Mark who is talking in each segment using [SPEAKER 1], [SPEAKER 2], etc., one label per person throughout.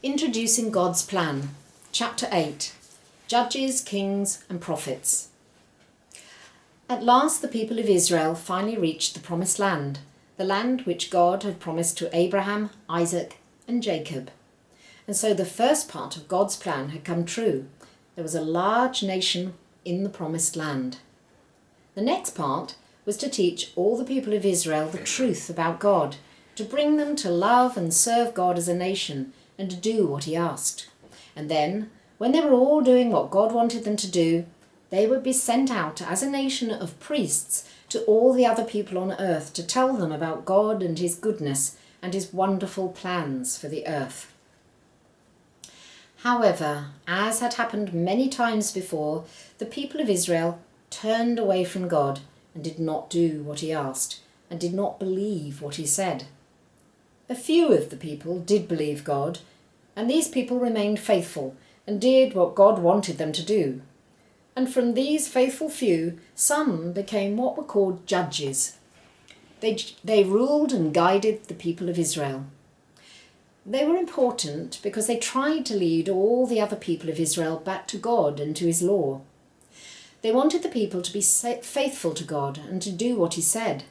[SPEAKER 1] Introducing God's Plan, Chapter 8, Judges, Kings and Prophets. At last the people of Israel finally reached the Promised Land, the land which God had promised to Abraham, Isaac and Jacob. And so the first part of God's plan had come true. There was a large nation in the Promised Land. The next part was to teach all the people of Israel the truth about God, to bring them to love and serve God as a nation, and to do what he asked. And then, when they were all doing what God wanted them to do, they would be sent out as a nation of priests to all the other people on earth to tell them about God and his goodness and his wonderful plans for the earth. However, as had happened many times before, the people of Israel turned away from God and did not do what he asked, and did not believe what he said. A few of the people did believe God, and these people remained faithful and did what God wanted them to do. And from these faithful few, some became what were called judges. They ruled and guided the people of Israel. They were important because they tried to lead all the other people of Israel back to God and to his law. They wanted the people to be faithful to God and to do what he said.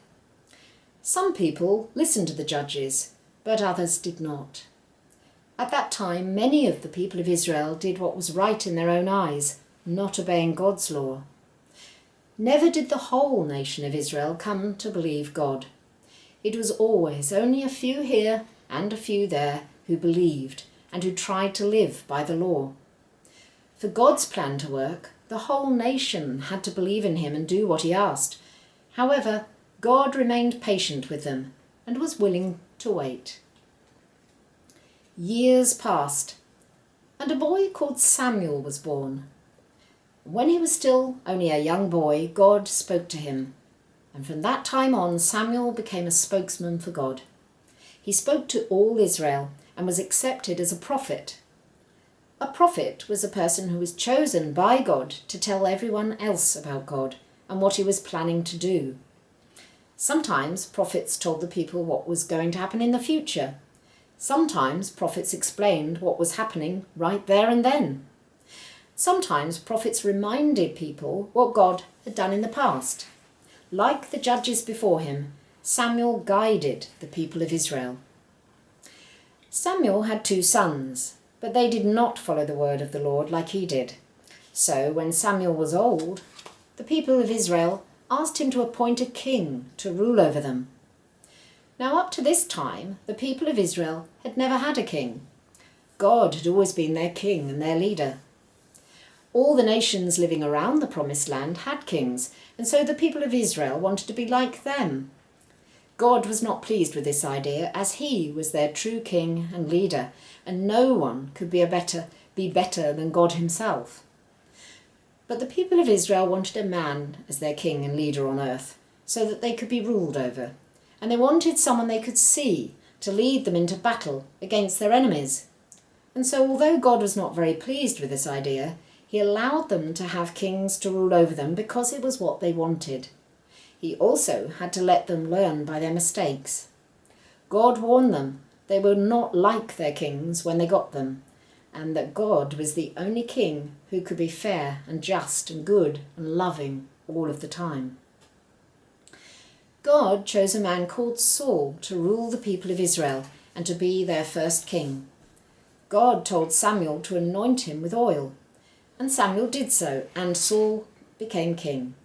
[SPEAKER 1] Some people listened to the judges, but others did not. At that time, many of the people of Israel did what was right in their own eyes, not obeying God's law. Never did the whole nation of Israel come to believe God. It was always only a few here and a few there who believed and who tried to live by the law. For God's plan to work, the whole nation had to believe in him and do what he asked. However, God remained patient with them and was willing to wait. Years passed, and a boy called Samuel was born. When he was still only a young boy, God spoke to him, and from that time on Samuel became a spokesman for God. He spoke to all Israel and was accepted as a prophet. A prophet was a person who was chosen by God to tell everyone else about God and what he was planning to do. Sometimes prophets told the people what was going to happen in the future. Sometimes prophets explained what was happening right there and then. Sometimes prophets reminded people what God had done in the past. Like the judges before him, Samuel guided the people of Israel. Samuel had 2 sons, but they did not follow the word of the Lord like he did. So when Samuel was old, the people of Israel asked him to appoint a king to rule over them. Now up to this time, the people of Israel had never had a king. God had always been their king and their leader. All the nations living around the Promised Land had kings, and so the people of Israel wanted to be like them. God was not pleased with this idea, as he was their true king and leader, and no one could be better than God himself. But the people of Israel wanted a man as their king and leader on earth, so that they could be ruled over. And they wanted someone they could see to lead them into battle against their enemies. And so although God was not very pleased with this idea, he allowed them to have kings to rule over them because it was what they wanted. He also had to let them learn by their mistakes. God warned them they were not like their kings when they got them, and that God was the only king who could be fair and just and good and loving all of the time. God chose a man called Saul to rule the people of Israel and to be their first king. God told Samuel to anoint him with oil, and Samuel did so, and Saul became king.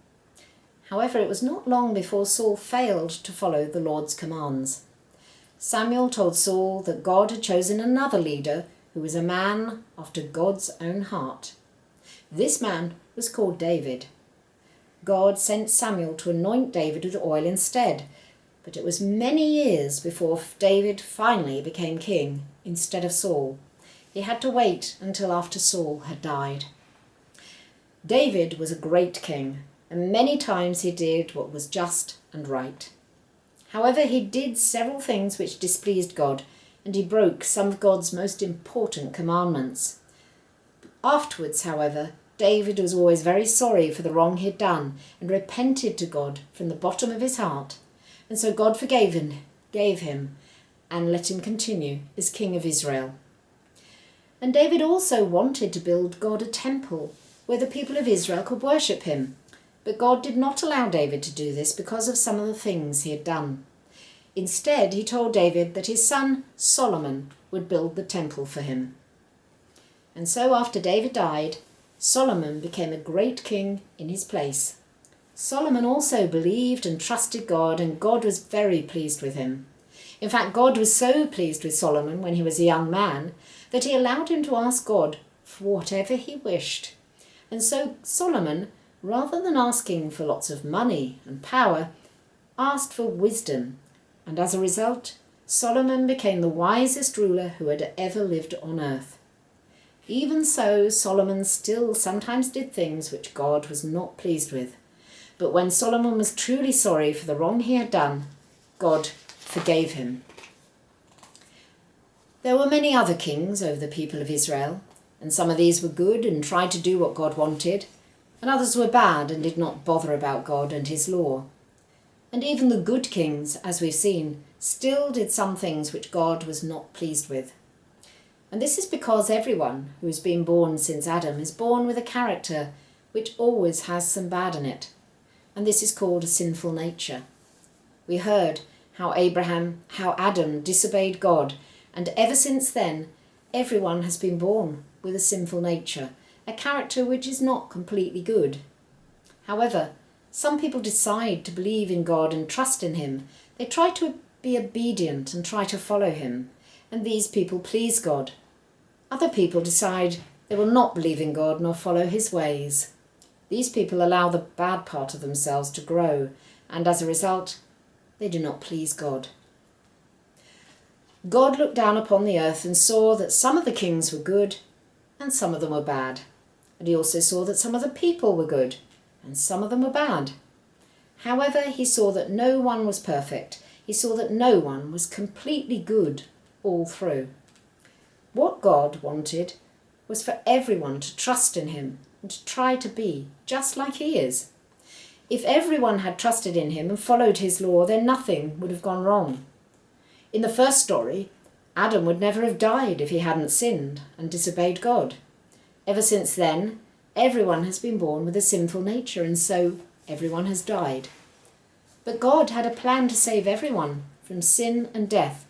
[SPEAKER 1] However, it was not long before Saul failed to follow the Lord's commands. Samuel told Saul that God had chosen another leader who was a man after God's own heart. This man was called David. God sent Samuel to anoint David with oil instead, but it was many years before David finally became king instead of Saul. He had to wait until after Saul had died. David was a great king, and many times he did what was just and right. However, he did several things which displeased God, and he broke some of God's most important commandments. Afterwards, however, David was always very sorry for the wrong he had done and repented to God from the bottom of his heart, and so God forgave him and let him continue as king of Israel. And David also wanted to build God a temple where the people of Israel could worship him. But God did not allow David to do this because of some of the things he had done. Instead, he told David that his son Solomon would build the temple for him. And so after David died, Solomon became a great king in his place. Solomon also believed and trusted God, and God was very pleased with him. In fact, God was so pleased with Solomon when he was a young man that he allowed him to ask God for whatever he wished. And so Solomon, rather than asking for lots of money and power, asked for wisdom. And as a result, Solomon became the wisest ruler who had ever lived on earth. Even so, Solomon still sometimes did things which God was not pleased with. But when Solomon was truly sorry for the wrong he had done, God forgave him. There were many other kings over the people of Israel, and some of these were good and tried to do what God wanted, and others were bad and did not bother about God and his law. And even the good kings, as we've seen, still did some things which God was not pleased with. And this is because everyone who has been born since Adam is born with a character which always has some bad in it. And this is called a sinful nature. We heard how Adam disobeyed God, and ever since then, everyone has been born with a sinful nature, a character which is not completely good. However, some people decide to believe in God and trust in him. They try to be obedient and try to follow him, and these people please God. Other people decide they will not believe in God nor follow his ways. These people allow the bad part of themselves to grow, and as a result, they do not please God. God looked down upon the earth and saw that some of the kings were good and some of them were bad. And he also saw that some of the people were good and some of them were bad. However, he saw that no one was perfect. He saw that no one was completely good all through. What God wanted was for everyone to trust in him and to try to be just like he is. If everyone had trusted in him and followed his law, then nothing would have gone wrong. In the first story, Adam would never have died if he hadn't sinned and disobeyed God. Ever since then, everyone has been born with a sinful nature, and so everyone has died. But God had a plan to save everyone from sin and death,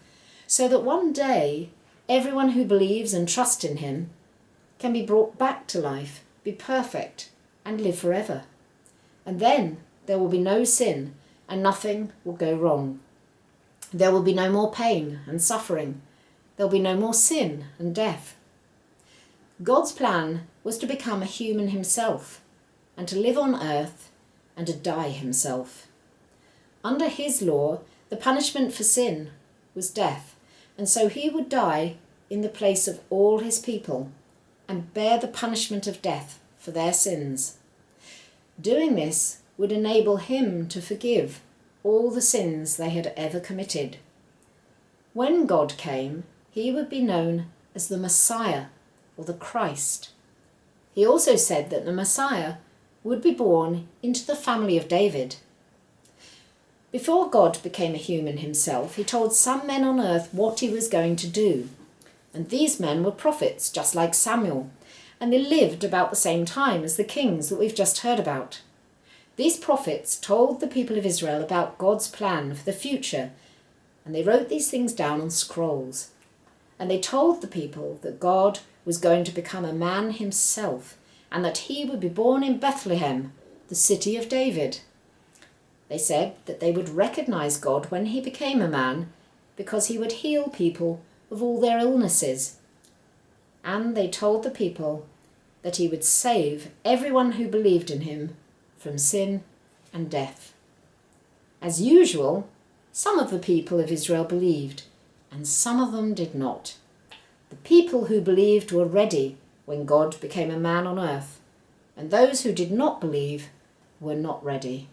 [SPEAKER 1] so that one day everyone who believes and trusts in him can be brought back to life, be perfect, and live forever. And then there will be no sin and nothing will go wrong. There will be no more pain and suffering. There will be no more sin and death. God's plan was to become a human himself and to live on earth and to die himself. Under his law, the punishment for sin was death, and so he would die in the place of all his people and bear the punishment of death for their sins. Doing this would enable him to forgive all the sins they had ever committed. When God came, he would be known as the Messiah or the Christ. He also said that the Messiah would be born into the family of David. Before God became a human himself, he told some men on earth what he was going to do. And these men were prophets, just like Samuel, and they lived about the same time as the kings that we've just heard about. These prophets told the people of Israel about God's plan for the future, and they wrote these things down on scrolls. And they told the people that God was going to become a man himself, and that he would be born in Bethlehem, the city of David. They said that they would recognize God when he became a man, because he would heal people of all their illnesses. And they told the people that he would save everyone who believed in him from sin and death. As usual, some of the people of Israel believed, and some of them did not. The people who believed were ready when God became a man on earth, and those who did not believe were not ready.